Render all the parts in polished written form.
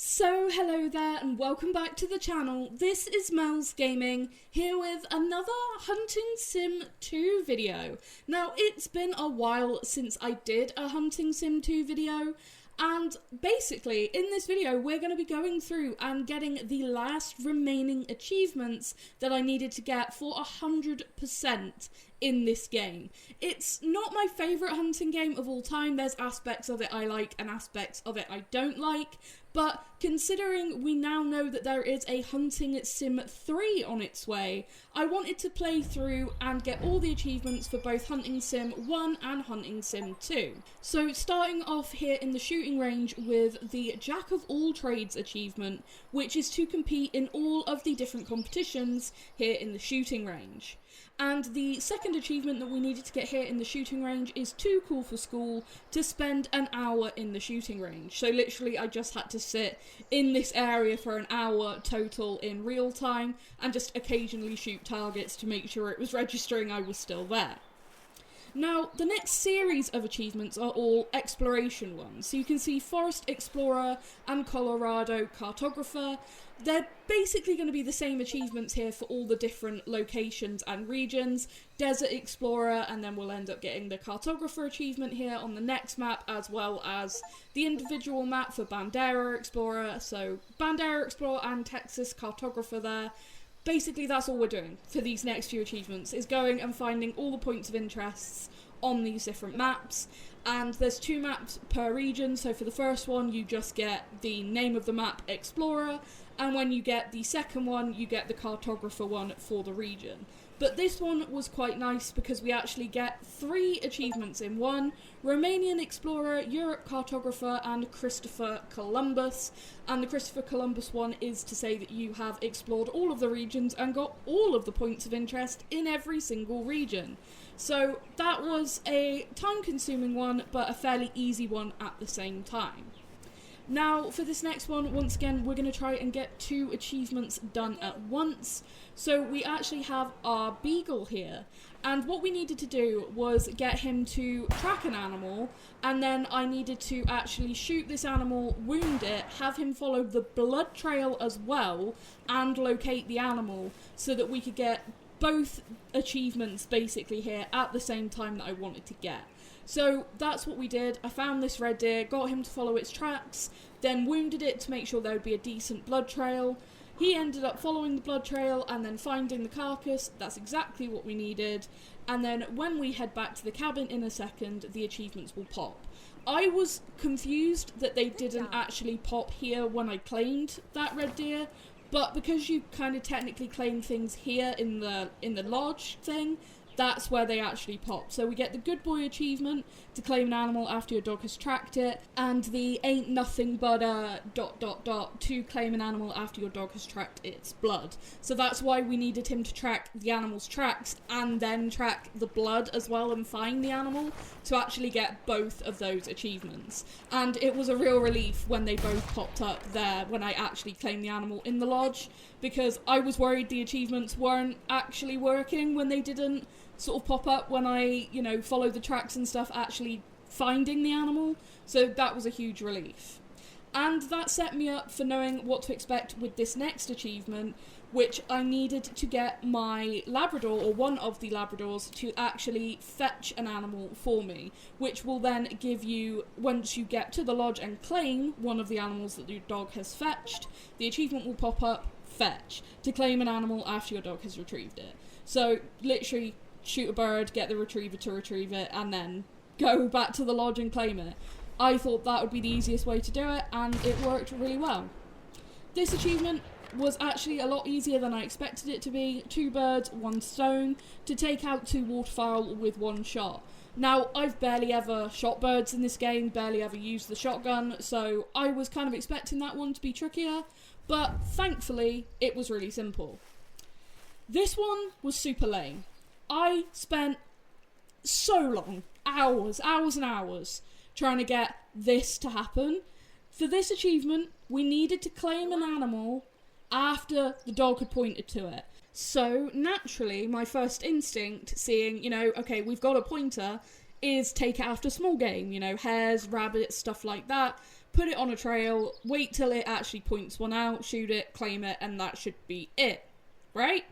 So hello there and welcome back to the channel. This is Mels Gaming here with another Hunting Sim 2 video. Now it's been a while since I did a Hunting Sim 2 video, and basically in this video we're going to be going through and getting the last remaining achievements that I needed to get for 100% in this game. It's not my favourite hunting game of all time. There's aspects of it I like and aspects of it I don't like, but considering we now know that there is a Hunting Sim 3 on its way, I wanted to play through and get all the achievements for both Hunting Sim 1 and Hunting Sim 2. So starting off here in the shooting range with the Jack of all trades achievement, which is to compete in all of the different competitions here in the shooting range. And the second achievement that we needed to get here in the shooting range is too cool for school to spend an hour in the shooting range. So literally I just had to sit in this area for an hour total in real time and just occasionally shoot targets to make sure it was registering I was still there. Now, the next series of achievements are all exploration ones. So you can see Forest Explorer and Colorado Cartographer. They're basically going to be the same achievements here for all the different locations and regions. Desert Explorer, and then we'll end up getting the Cartographer achievement here on the next map, as well as the individual map for Bandera Explorer. So Bandera Explorer and Texas Cartographer there. Basically, that's all we're doing for these next few achievements, is going and finding all the points of interest on these different maps. And there's 2 maps per region, so for the first one you just get the name of the map, Explorer, and when you get the second one you get the Cartographer one for the region. But this one was quite nice because we actually get 3 achievements in one: Romanian Explorer, Europe Cartographer, and Christopher Columbus. And the Christopher Columbus one is to say that you have explored all of the regions and got all of the points of interest in every single region. So that was a time-consuming one, but a fairly easy one at the same time. Now, for this next one, once again, we're going to try and get 2 achievements done at once. So we actually have our beagle here, and what we needed to do was get him to track an animal, and then I needed to actually shoot this animal, wound it, have him follow the blood trail as well, and locate the animal, so that we could get both achievements basically here at the same time that I wanted to get. So that's what we did. I found this red deer, got him to follow its tracks, then wounded it to make sure there would be a decent blood trail. He ended up following the blood trail and then finding the carcass. That's exactly what we needed. And then when we head back to the cabin in a second, the achievements will pop. I was confused that they didn't actually pop here when I claimed that red deer, but because you kind of technically claim things here in the lodge thing, that's where they actually pop. So we get the Good Boy achievement to claim an animal after your dog has tracked it, and the Ain't Nothing But a ... to claim an animal after your dog has tracked its blood. So that's why we needed him to track the animal's tracks and then track the blood as well and find the animal to actually get both of those achievements. And it was a real relief when they both popped up there when I actually claimed the animal in the lodge, because I was worried the achievements weren't actually working when they didn't sort of pop up when I, followed the tracks and stuff, actually finding the animal. So that was a huge relief. And that set me up for knowing what to expect with this next achievement, which I needed to get my Labrador, or one of the Labradors, to actually fetch an animal for me, which will then give you, once you get to the lodge and claim one of the animals that your dog has fetched, the achievement will pop up, fetch, to claim an animal after your dog has retrieved it. So literally shoot a bird, get the retriever to retrieve it, and then go back to the lodge and claim it. I thought that would be the easiest way to do it, and it worked really well. This achievement was actually a lot easier than I expected it to be. 2 birds, 1 stone, to take out 2 waterfowl with 1 shot. Now, I've barely ever shot birds in this game, barely ever used the shotgun, so I was kind of expecting that one to be trickier, but thankfully, it was really simple. This one was super lame. I spent so long, hours and hours, trying to get this to happen. For this achievement, we needed to claim an animal after the dog had pointed to it. So, naturally, my first instinct, seeing, okay, we've got a pointer, is take it after small game, hares, rabbits, stuff like that. put it on a trail, wait till it actually points one out, shoot it, claim it, and that should be it, right?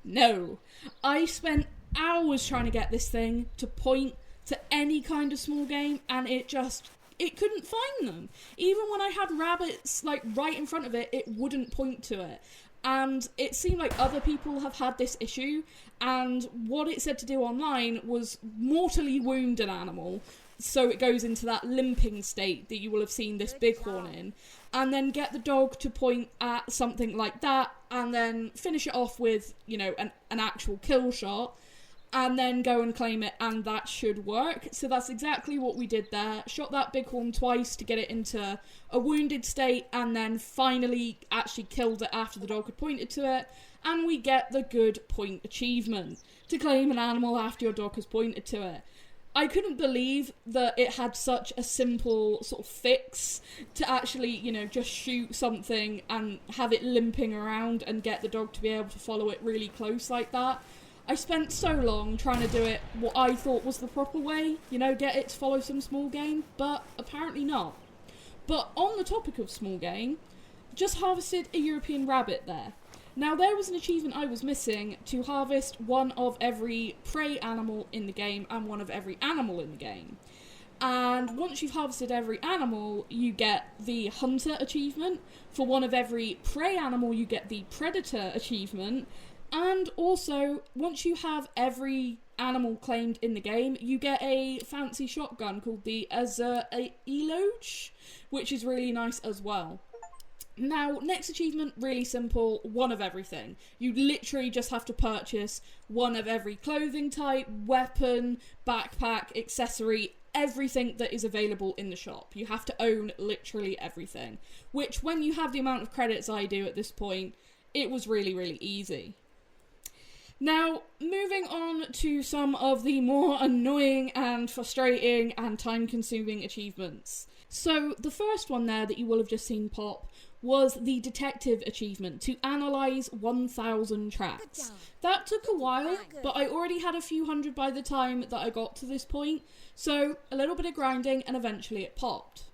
No. I spent hours trying to get this thing to point to any kind of small game, and it couldn't find them. Even when I had rabbits, like, right in front of it, it wouldn't point to it. And it seemed like other people have had this issue, and what it said to do online was mortally wound an animal, so it goes into that limping state that you will have seen this bighorn in, and then get the dog to point at something like that, and then finish it off with, you know, an actual kill shot, and then go and claim it, and that should work. So that's exactly what we did there. Shot that bighorn twice to get it into a wounded state, and then finally actually killed it after the dog had pointed to it, and we get the good point achievement, to claim an animal after your dog has pointed to it. I couldn't believe that it had such a simple sort of fix to actually, you know, just shoot something and have it limping around and get the dog to be able to follow it really close like that. I spent so long trying to do it what I thought was the proper way, you know, get it to follow some small game, but apparently not. But on the topic of small game, just harvested a European rabbit there. Now, there was an achievement I was missing to harvest one of every prey animal in the game and one of every animal in the game. And once you've harvested every animal, you get the hunter achievement. For one of every prey animal, you get the predator achievement. And also, once you have every animal claimed in the game, you get a fancy shotgun called the Eloge, which is really nice as well. Now, next achievement, really simple, one of everything. You literally just have to purchase one of every clothing type, weapon, backpack, accessory, everything that is available in the shop. You have to own literally everything, which when you have the amount of credits I do at this point, it was really, really easy. Now, moving on to some of the more annoying and frustrating and time-consuming achievements. So, the first one there that you will have just seen pop was the detective achievement, to analyse 1,000 tracks. That took a while, but I already had a few hundred by the time that I got to this point, so a little bit of grinding and eventually it popped.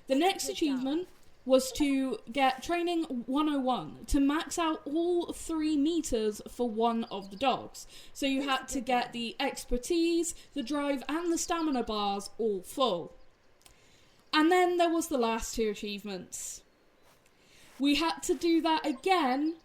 The next achievement was to get training 101, to max out all 3 meters for one of the dogs. So you had to get the expertise, the drive and the stamina bars all full. And then there was the last 2 achievements. We had to do that again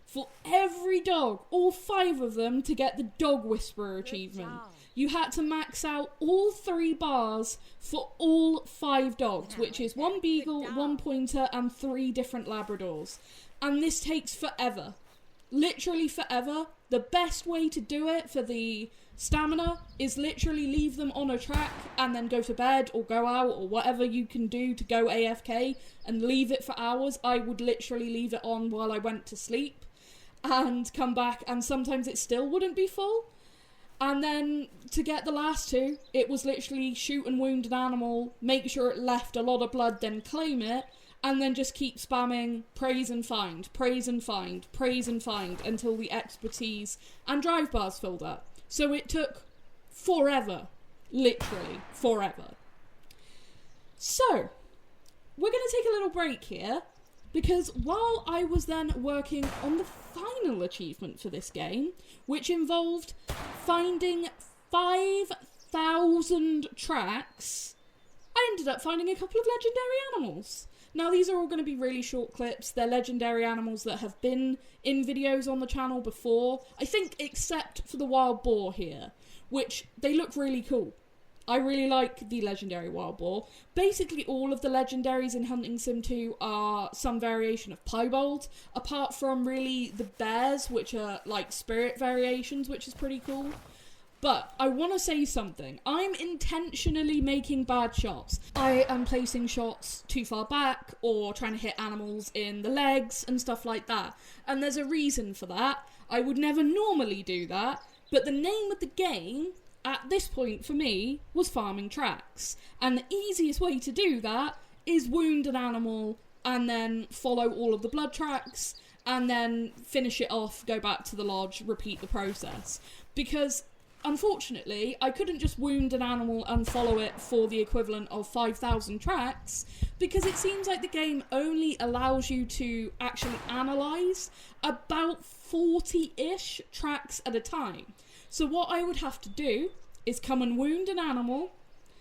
for every dog, all 5 of them, to get the dog whisperer achievement. You had to max out all 3 bars for all 5 dogs, which is 1 beagle, 1 pointer, and 3 different Labradors. And this takes forever. Literally forever. The best way to do it for the stamina is literally leave them on a track and then go to bed or go out or whatever you can do to go AFK and leave it for hours. I would literally leave it on while I went to sleep and come back, and sometimes it still wouldn't be full. And then to get the last 2, it was literally shoot and wound an animal, make sure it left a lot of blood, then claim it, and then just keep spamming praise and find, praise and find, praise and find until the expertise and drive bars filled up. So it took forever. Literally forever. So, we're going to take a little break here, because while I was then working on the final achievement for this game, which involved finding 5,000 tracks, I ended up finding a couple of legendary animals. Now, these are all going to be really short clips. They're legendary animals that have been in videos on the channel before. I think except for the wild boar here, which they look really cool. I really like the legendary wild boar. Basically, all of the legendaries in Hunting Sim 2 are some variation of piebald, apart from really the bears, which are like spirit variations, which is pretty cool. But I want to say something. I'm intentionally making bad shots. I am placing shots too far back or trying to hit animals in the legs and stuff like that. And there's a reason for that. I would never normally do that. But the name of the game at this point for me was farming tracks. And the easiest way to do that is wound an animal and then follow all of the blood tracks and then finish it off, go back to the lodge, repeat the process. Because unfortunately, I couldn't just wound an animal and follow it for the equivalent of 5,000 tracks, because it seems like the game only allows you to actually analyse about 40-ish tracks at a time. So what I would have to do is come and wound an animal,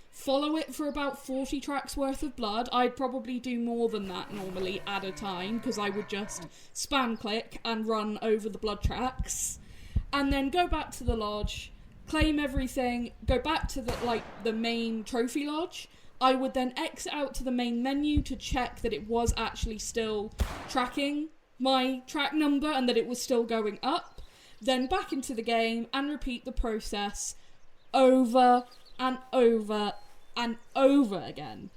follow it for about 40 tracks worth of blood. I'd probably do more than that normally at a time, because I would just spam click and run over the blood tracks, and then go back to the lodge, claim everything, go back to the main trophy lodge. I would then exit out to the main menu to check that it was actually still tracking my track number and that it was still going up, then back into the game and repeat the process over and over and over again.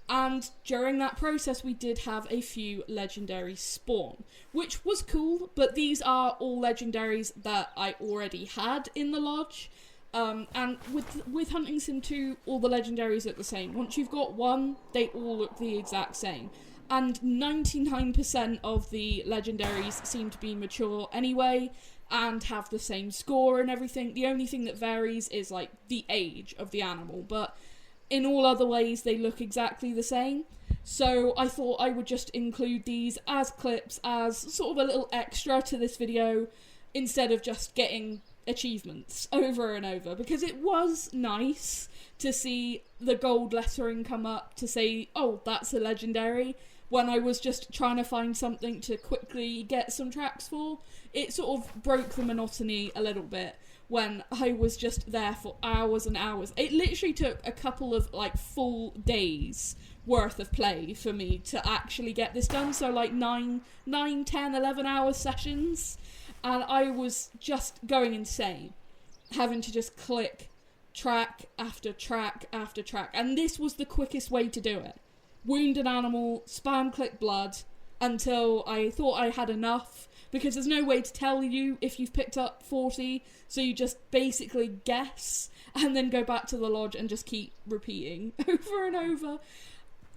And during that process we did have a few legendaries spawn, which was cool, but these are all legendaries that I already had in the lodge. And with Hunting Sim 2, all the legendaries look the same. Once you've got one, they all look the exact same. And 99% of the legendaries seem to be mature anyway, and have the same score and everything. The only thing that varies is like the age of the animal, but in all other ways they look exactly the same. So I thought I would just include these as clips, as sort of a little extra to this video, instead of just getting achievements over and over, because it was nice to see the gold lettering come up to say, oh, that's a legendary, when I was just trying to find something to quickly get some tracks for. It sort of broke the monotony a little bit when I was just there for hours and hours. It literally took a couple of like full days worth of play for me to actually get this done, so like 9, 10, 11 hour sessions, and I was just going insane, having to just click track after track after track, and this was the quickest way to do it. Wound an animal, spam click blood until I thought I had enough, because there's no way to tell you if you've picked up 40, so you just basically guess and then go back to the lodge and just keep repeating over and over.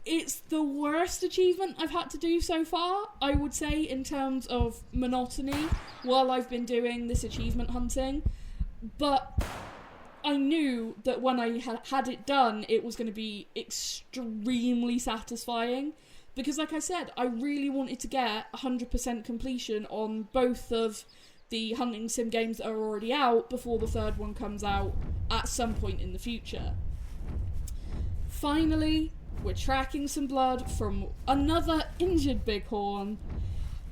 It's the worst achievement I've had to do so far, I would say, in terms of monotony while I've been doing this achievement hunting, but I knew that when I had it done, it was going to be extremely satisfying, because like I said, I really wanted to get 100% completion on both of the Hunting Sim games that are already out before the third one comes out at some point in the future. Finally, we're tracking some blood from another injured bighorn,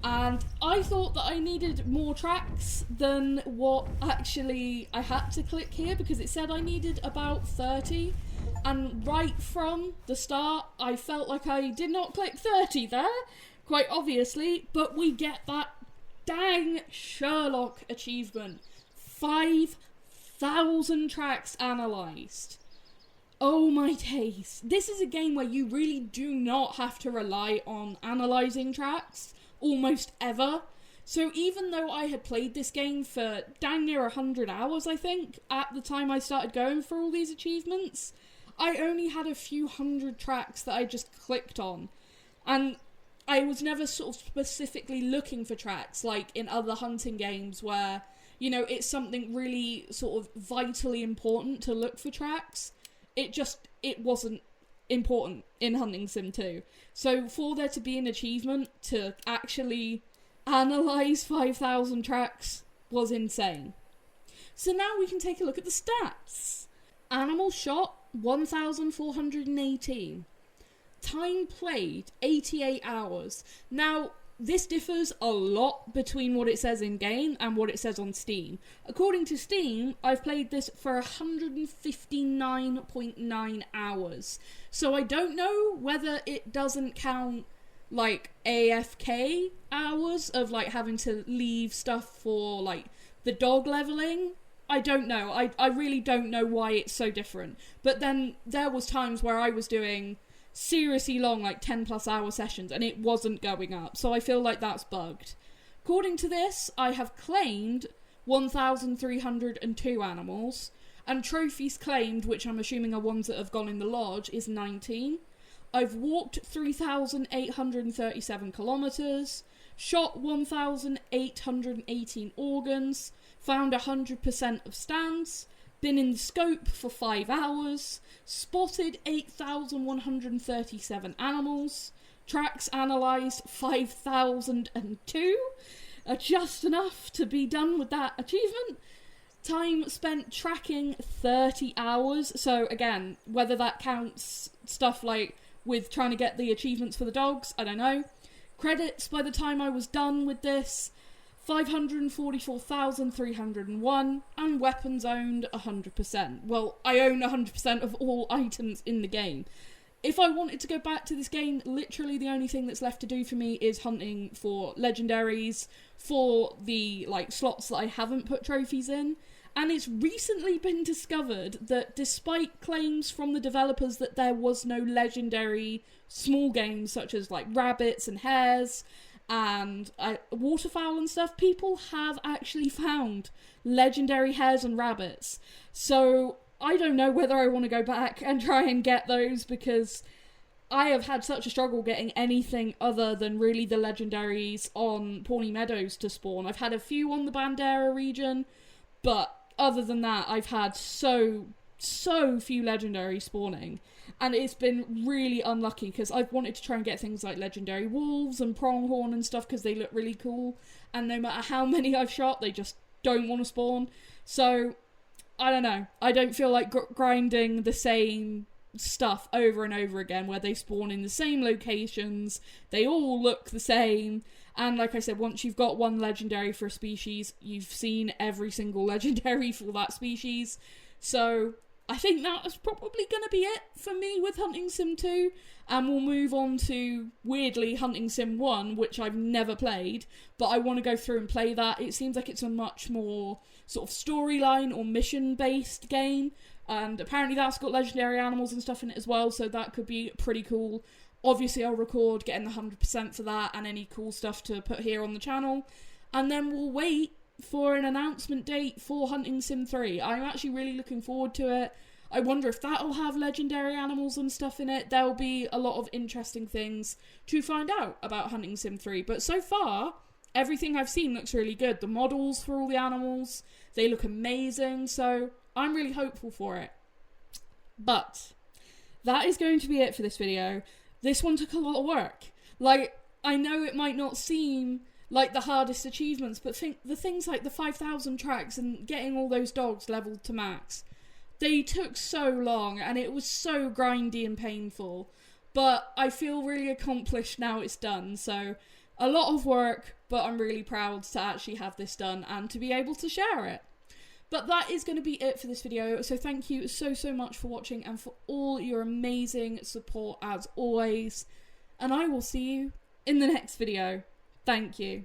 and I thought that I needed more tracks than what actually I had to click here, because it said I needed about 30, and right from the start I felt like I did not click 30 there, quite obviously, but we get that dang Sherlock achievement. 5,000 tracks analysed. Oh my days. This is a game where you really do not have to rely on analysing tracks, almost ever. So even though I had played this game for dang near 100 hours, I think, at the time I started going for all these achievements, I only had a few hundred tracks that I just clicked on. And I was never sort of specifically looking for tracks, like in other hunting games where, you know, it's something really sort of vitally important to look for tracks. It wasn't important in Hunting Sim 2. So for there to be an achievement to actually analyse 5,000 tracks was insane. So now we can take a look at the stats. Animal shot, 1,418. Time played, 88 hours. Now, this differs a lot between what it says in game and what it says on Steam. According to Steam, I've played this for 159.9 hours. So I don't know whether it doesn't count like AFK hours of like having to leave stuff for like the dog leveling. I don't know. I really don't know why it's so different. But then there was times where I was doing seriously long, like 10 plus hour sessions, and it wasn't going up, so I feel like that's bugged. According to this, I have claimed 1,302 animals, and trophies claimed, which I'm assuming are ones that have gone in the lodge, is 19. I've walked 3,837 kilometres, shot 1,818 organs, found 100% of stands, been in the scope for 5 hours, spotted 8,137 animals, tracks analysed 5,002, just enough to be done with that achievement. Time spent tracking 30 hours, so again, whether that counts stuff like with trying to get the achievements for the dogs, I don't know. Credits by the time I was done with this, 544,301, and weapons owned 100%. Well, I own 100% of all items in the game. If I wanted to go back to this game, literally the only thing that's left to do for me is hunting for legendaries for the slots that I haven't put trophies in. And it's recently been discovered that despite claims from the developers that there was no legendary small games such as rabbits and hares and waterfowl and stuff, people have actually found legendary hares and rabbits. So I don't know whether I want to go back and try and get those, because I have had such a struggle getting anything other than really the legendaries on Pawnee Meadows to spawn. I've had a few on the Bandera region, but other than that, I've had so few legendary spawning, and it's been really unlucky because I've wanted to try and get things like legendary wolves and pronghorn and stuff because they look really cool, and no matter how many I've shot, they just don't want to spawn. So I don't know, I don't feel like grinding the same stuff over and over again where they spawn in the same locations, they all look the same, and like I said, once you've got one legendary for a species, you've seen every single legendary for that species. So I think that is probably going to be it for me with Hunting Sim 2, and we'll move on to, weirdly, Hunting Sim 1, which I've never played, but I want to go through and play that. It seems like it's a much more sort of storyline or mission-based game, and apparently that's got legendary animals and stuff in it as well, so that could be pretty cool. Obviously I'll record getting the 100% for that and any cool stuff to put here on the channel, and then we'll wait for an announcement date for Hunting Sim 3. I'm actually really looking forward to it. I wonder if that'll have legendary animals and stuff in it. There'll be a lot of interesting things to find out about Hunting Sim 3, but so far, everything I've seen looks really good. The models for all the animals, they look amazing, so I'm really hopeful for it. But that is going to be it for this video. This one took a lot of work. I know it might not seem like the hardest achievements, but the things like the 5,000 tracks and getting all those dogs leveled to max, they took so long and it was so grindy and painful. But I feel really accomplished now it's done, so a lot of work, but I'm really proud to actually have this done and to be able to share it. But that is going to be it for this video, so thank you so much for watching and for all your amazing support as always, and I will see you in the next video. Thank you.